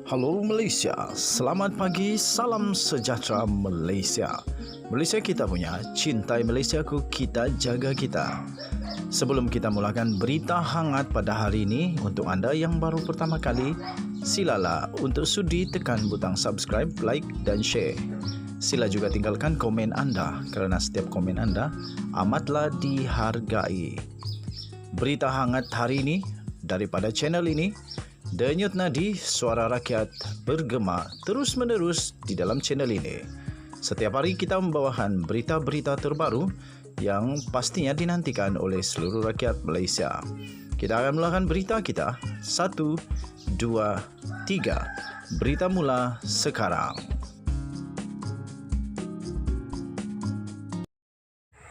Halo Malaysia, selamat pagi, salam sejahtera Malaysia. Malaysia kita punya, cintai Malaysiaku, kita jaga kita. Sebelum kita mulakan berita hangat pada hari ini, untuk anda yang baru pertama kali, silalah untuk sudi tekan butang subscribe, like dan share. Sila juga tinggalkan komen anda kerana setiap komen anda amatlah dihargai. Berita hangat hari ini daripada channel ini, Denyut nadi suara rakyat bergema terus-menerus di dalam channel ini. Setiap hari kita membawakan berita-berita terbaru yang pastinya dinantikan oleh seluruh rakyat Malaysia. Kita akan mulakan berita kita. 1, 2, 3. Berita mula sekarang.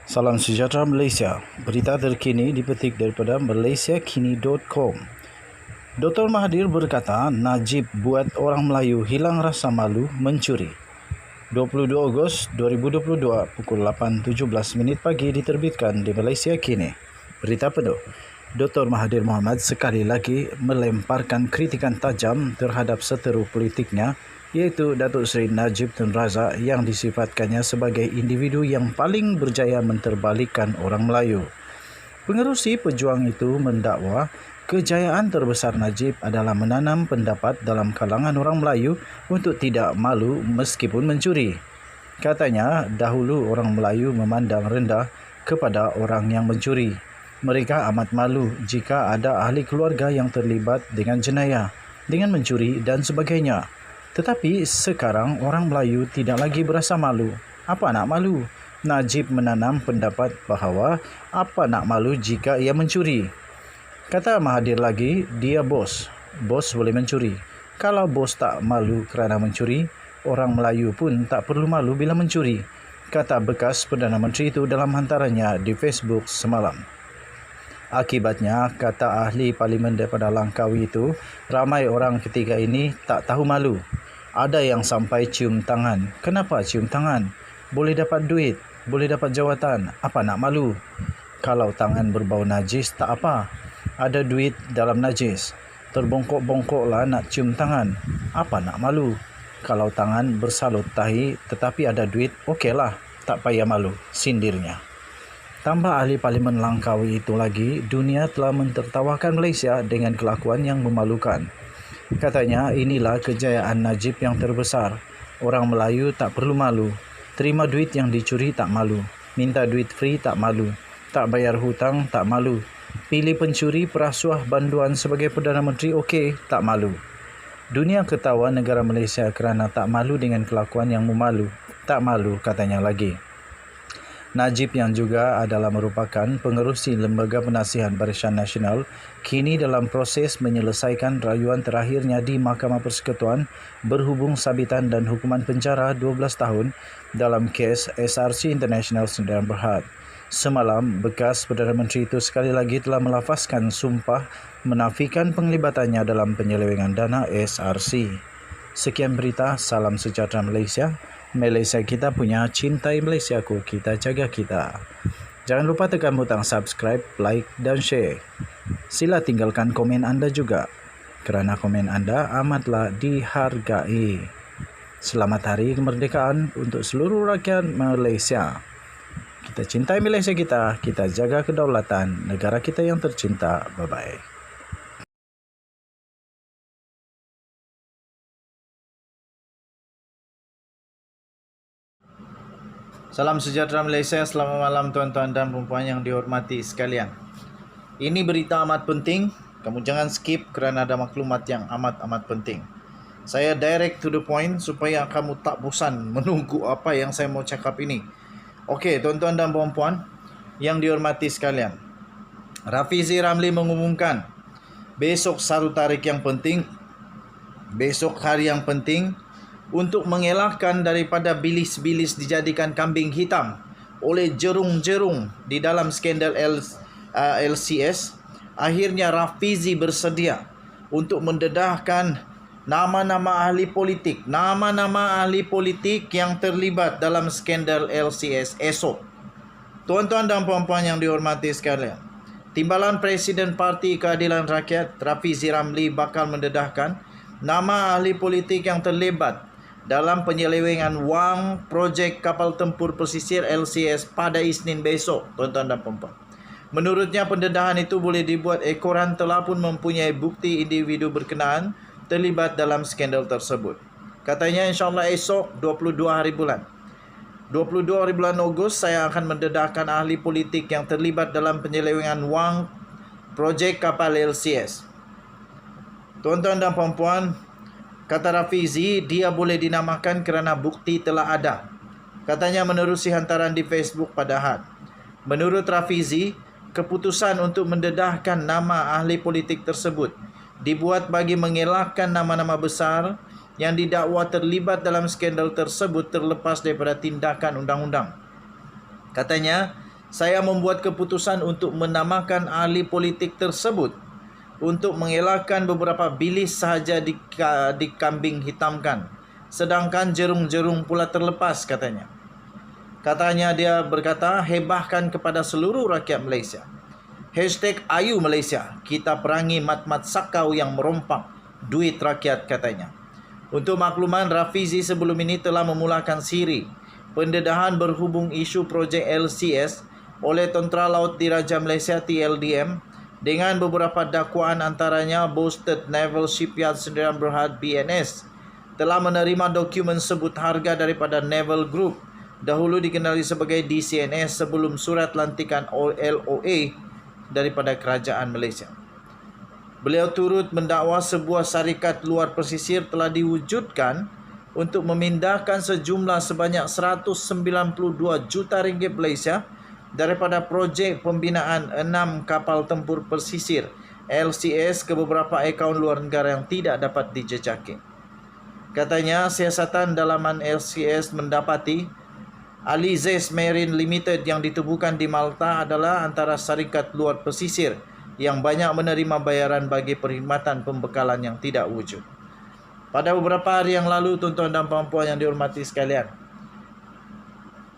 Salam sejahtera Malaysia. Berita terkini dipetik daripada malaysiakini.com. Dr. Mahathir berkata Najib buat orang Melayu hilang rasa malu mencuri. 22 Ogos 2022 pukul 8.17 pagi diterbitkan di Malaysia Kini. Berita penuh. Dr. Mahathir Mohamad sekali lagi melemparkan kritikan tajam terhadap seteru politiknya, iaitu Datuk Seri Najib Tun Razak yang disifatkannya sebagai individu yang paling berjaya menterbalikkan orang Melayu. Pengerusi pejuang itu mendakwa kejayaan terbesar Najib adalah menanam pendapat dalam kalangan orang Melayu untuk tidak malu meskipun mencuri. Katanya, dahulu orang Melayu memandang rendah kepada orang yang mencuri. Mereka amat malu jika ada ahli keluarga yang terlibat dengan jenayah, dengan mencuri dan sebagainya. Tetapi sekarang orang Melayu tidak lagi berasa malu. Apa nak malu? Najib menanam pendapat bahawa apa nak malu jika ia mencuri. Kata Mahathir lagi, dia bos. Bos boleh mencuri. Kalau bos tak malu kerana mencuri, orang Melayu pun tak perlu malu bila mencuri. Kata bekas Perdana Menteri itu dalam hantarannya di Facebook semalam. Akibatnya, kata ahli parlimen daripada Langkawi itu, ramai orang ketika ini tak tahu malu. Ada yang sampai cium tangan. Kenapa cium tangan? Boleh dapat duit, boleh dapat jawatan. Apa nak malu? Kalau tangan berbau najis, tak apa. Ada duit dalam najis. Terbongkok-bongkoklah nak cium tangan. Apa nak malu? Kalau tangan bersalut tahi tetapi ada duit, okeylah. Tak payah malu, sindirnya. Tambah ahli parlimen Langkawi itu lagi, dunia telah mentertawakan Malaysia dengan kelakuan yang memalukan. Katanya, inilah kejayaan Najib yang terbesar. Orang Melayu tak perlu malu. Terima duit yang dicuri tak malu. Minta duit free tak malu. Tak bayar hutang tak malu. Pilih pencuri perasuah banduan sebagai Perdana Menteri, okey, tak malu. Dunia ketawa negara Malaysia kerana tak malu dengan kelakuan yang memalu. Tak malu, katanya lagi. Najib yang juga adalah merupakan pengerusi Lembaga Penasihat Barisan Nasional kini dalam proses menyelesaikan rayuan terakhirnya di Mahkamah Persekutuan berhubung sabitan dan hukuman penjara 12 tahun dalam kes SRC International Sdn Bhd. Semalam, bekas Perdana Menteri itu sekali lagi telah melafazkan sumpah menafikan penglibatannya dalam penyelewengan dana SRC. Sekian berita, salam sejahtera Malaysia. Malaysia kita punya, cintai Malaysiaku, kita jaga kita. Jangan lupa tekan butang subscribe, like dan share. Sila tinggalkan komen anda juga, kerana komen anda amatlah dihargai. Selamat Hari Kemerdekaan untuk seluruh rakyat Malaysia. Kita cintai Malaysia kita jaga kedaulatan negara kita yang tercinta. Bye-bye. Salam sejahtera Malaysia, selamat malam tuan-tuan dan puan-puan yang dihormati sekalian. Ini berita amat penting, kamu jangan skip kerana ada maklumat yang amat-amat penting. Saya direct to the point supaya kamu tak bosan menunggu apa yang saya mau cakap ini. Okey, tuan-tuan dan puan-puan yang dihormati sekalian. Rafizi Ramli mengumumkan besok satu tarikh yang penting, besok hari yang penting untuk mengelakkan daripada bilis-bilis dijadikan kambing hitam oleh jerung-jerung di dalam skandal LCS. Akhirnya Rafizi bersedia untuk mendedahkan nama-nama ahli politik yang terlibat dalam skandal LCS esok. Tuan-tuan dan puan-puan yang dihormati sekalian, Timbalan Presiden Parti Keadilan Rakyat Rafizi Ramli bakal mendedahkan nama ahli politik yang terlibat dalam penyelewengan wang projek kapal tempur pesisir LCS pada Isnin besok, tuan-tuan dan puan-puan. Menurutnya pendedahan itu boleh dibuat ekoran telah pun mempunyai bukti individu berkenaan terlibat dalam skandal tersebut. Katanya insyaAllah esok 22 hari bulan 22 Ogos saya akan mendedahkan ahli politik yang terlibat dalam penyelewengan wang projek kapal LCS. Tuan-tuan dan puan-puan, kata Rafizi, dia boleh dinamakan kerana bukti telah ada. Katanya menerusi hantaran di Facebook pada Ahad. Menurut Rafizi, keputusan untuk mendedahkan nama ahli politik tersebut dibuat bagi mengelakkan nama-nama besar yang didakwa terlibat dalam skandal tersebut terlepas daripada tindakan undang-undang. Katanya, saya membuat keputusan untuk menamakan ahli politik tersebut untuk mengelakkan beberapa bilis sahaja dikambing hitamkan, sedangkan jerung-jerung pula terlepas, katanya. Katanya dia berkata, hebahkan kepada seluruh rakyat Malaysia. #Ayu Malaysia, kita perangi mat-mat sakau yang merompak duit rakyat, katanya. Untuk makluman, Rafizi sebelum ini telah memulakan siri pendedahan berhubung isu projek LCS oleh Tentera Laut Diraja Malaysia TLDM dengan beberapa dakwaan antaranya Boasted Naval Shipyard Sdn Bhd BNS telah menerima dokumen sebut harga daripada Naval Group, dahulu dikenali sebagai DCNS, sebelum surat lantikan LOA daripada Kerajaan Malaysia. Beliau turut mendakwa sebuah syarikat luar pesisir telah diwujudkan untuk memindahkan sejumlah sebanyak 192 juta ringgit Malaysia daripada projek pembinaan 6 kapal tempur pesisir LCS ke beberapa akaun luar negara yang tidak dapat dijejaki. Katanya, siasatan dalaman LCS mendapati Alizes Marine Limited yang ditubuhkan di Malta adalah antara syarikat luar pesisir yang banyak menerima bayaran bagi perkhidmatan pembekalan yang tidak wujud. Pada beberapa hari yang lalu, tuan-tuan dan puan-puan yang dihormati sekalian,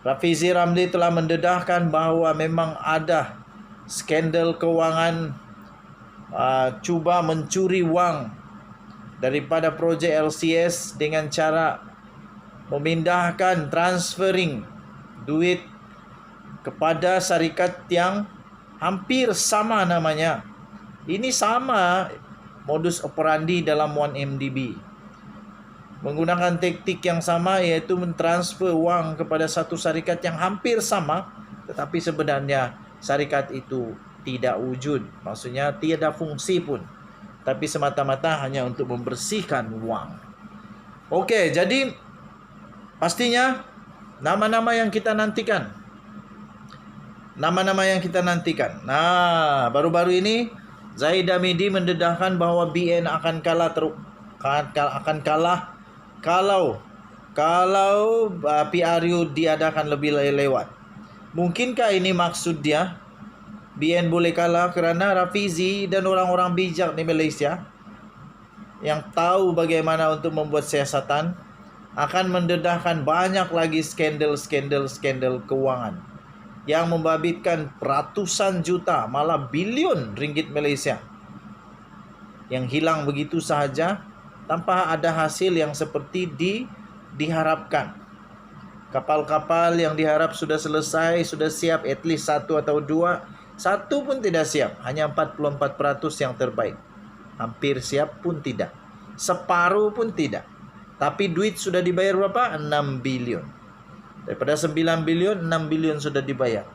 Rafizi Ramli telah mendedahkan bahawa memang ada skandal kewangan cuba mencuri wang daripada projek LCS dengan cara memindahkan transferring duit kepada syarikat yang hampir sama namanya. Ini sama modus operandi dalam 1MDB. Menggunakan taktik yang sama, iaitu mentransfer wang kepada satu syarikat yang hampir sama, tetapi sebenarnya syarikat itu tidak wujud. Maksudnya tiada fungsi pun, tapi semata-mata hanya untuk membersihkan wang. Okey, jadi pastinya nama-nama yang kita nantikan. Nah, baru-baru ini Zahid Hamidi mendedahkan bahawa BN akan kalah kalau PRU diadakan lebih lewat. Mungkinkah ini maksud dia? BN boleh kalah kerana Rafizi dan orang-orang bijak di Malaysia yang tahu bagaimana untuk membuat siasatan akan mendedahkan banyak lagi skandal kewangan yang membabitkan ratusan juta, malah bilion ringgit Malaysia yang hilang begitu sahaja tanpa ada hasil yang seperti diharapkan. Kapal-kapal yang diharap sudah selesai, sudah siap at least satu atau dua, satu pun tidak siap. Hanya 44% yang terbaik. Hampir siap pun tidak. Separuh pun tidak. Tapi duit sudah dibayar berapa? 6 bilion. Daripada 9 bilion, 6 bilion sudah dibayar.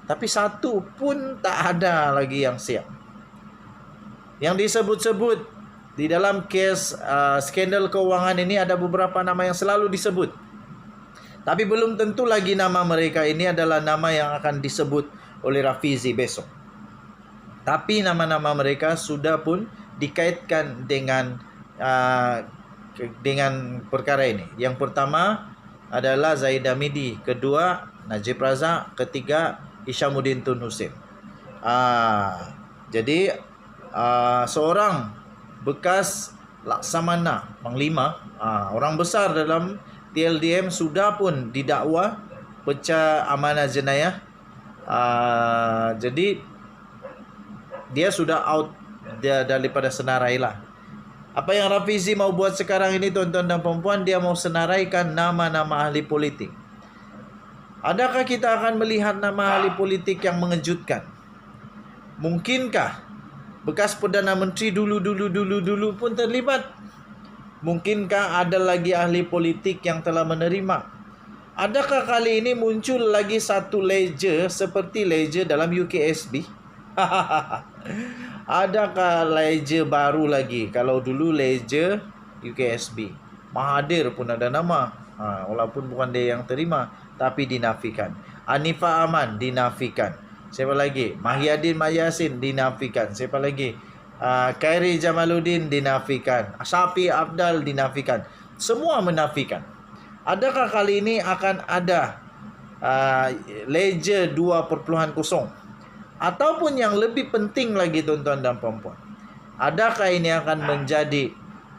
Tapi satu pun tak ada lagi yang siap. Yang disebut-sebut di dalam kes skandal keuangan ini ada beberapa nama yang selalu disebut. Tapi belum tentu lagi nama mereka ini adalah nama yang akan disebut oleh Rafizi besok. Tapi nama-nama mereka sudah pun dikaitkan dengan perkara ini. Yang pertama adalah Zahid Hamidi, kedua Najib Razak, ketiga Hishamuddin Tun Hussein. Jadi seorang bekas Laksamana Panglima, orang besar dalam TLDM sudah pun didakwa pecah amanah jenayah. Jadi dia sudah out daripada senarai lah. Apa yang Rafizi mau buat sekarang ini tuan-tuan dan perempuan, dia mau senaraikan nama-nama ahli politik. Adakah kita akan melihat nama ahli politik yang mengejutkan? Mungkinkah bekas Perdana Menteri dulu pun terlibat? Mungkinkah ada lagi ahli politik yang telah menerima? Adakah kali ini muncul lagi satu ledger seperti ledger dalam UKSB? Adakah ledger baru lagi? Kalau dulu ledger UKSB, Mahathir pun ada nama, walaupun bukan dia yang terima, tapi dinafikan. Anifah Aman dinafikan. Siapa lagi? Mahyadin Mayasin dinafikan. Siapa lagi? Khairi Jamaluddin dinafikan. Syafi Abdal dinafikan. Semua menafikan. Adakah kali ini akan ada ledger 2.0? Ataupun yang lebih penting lagi tuan-tuan dan perempuan, adakah ini akan menjadi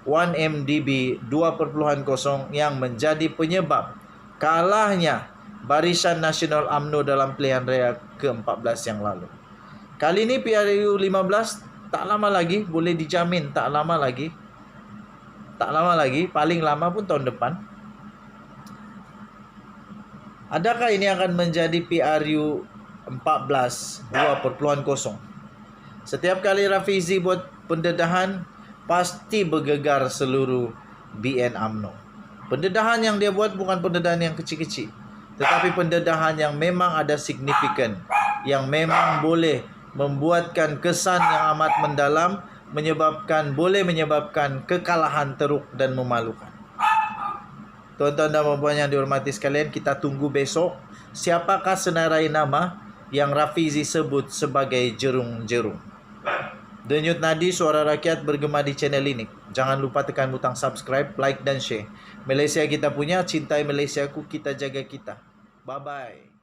1MDB 2.0 yang menjadi penyebab kalahnya Barisan Nasional UMNO dalam pilihan raya ke-14 yang lalu? Kali ini PRU 15 tak lama lagi, boleh dijamin tak lama lagi, paling lama pun tahun depan. Adakah ini akan menjadi PRU 14 2.0? Setiap kali Rafizi buat pendedahan, pasti bergegar seluruh BN UMNO. Pendedahan yang dia buat bukan pendedahan yang kecil-kecil, tetapi pendedahan yang memang ada signifikan, yang memang boleh membuatkan kesan yang amat mendalam, boleh menyebabkan kekalahan teruk dan memalukan. Tuan-tuan dan puan-puan yang dihormati sekalian, kita tunggu besok siapakah senarai nama yang Rafizi sebut sebagai jerung-jerung. Denyut nadi suara rakyat bergema di channel ini. Jangan lupa tekan butang subscribe, like dan share. Malaysia kita punya, cintai Malaysiaku, kita jaga kita. Bye-bye.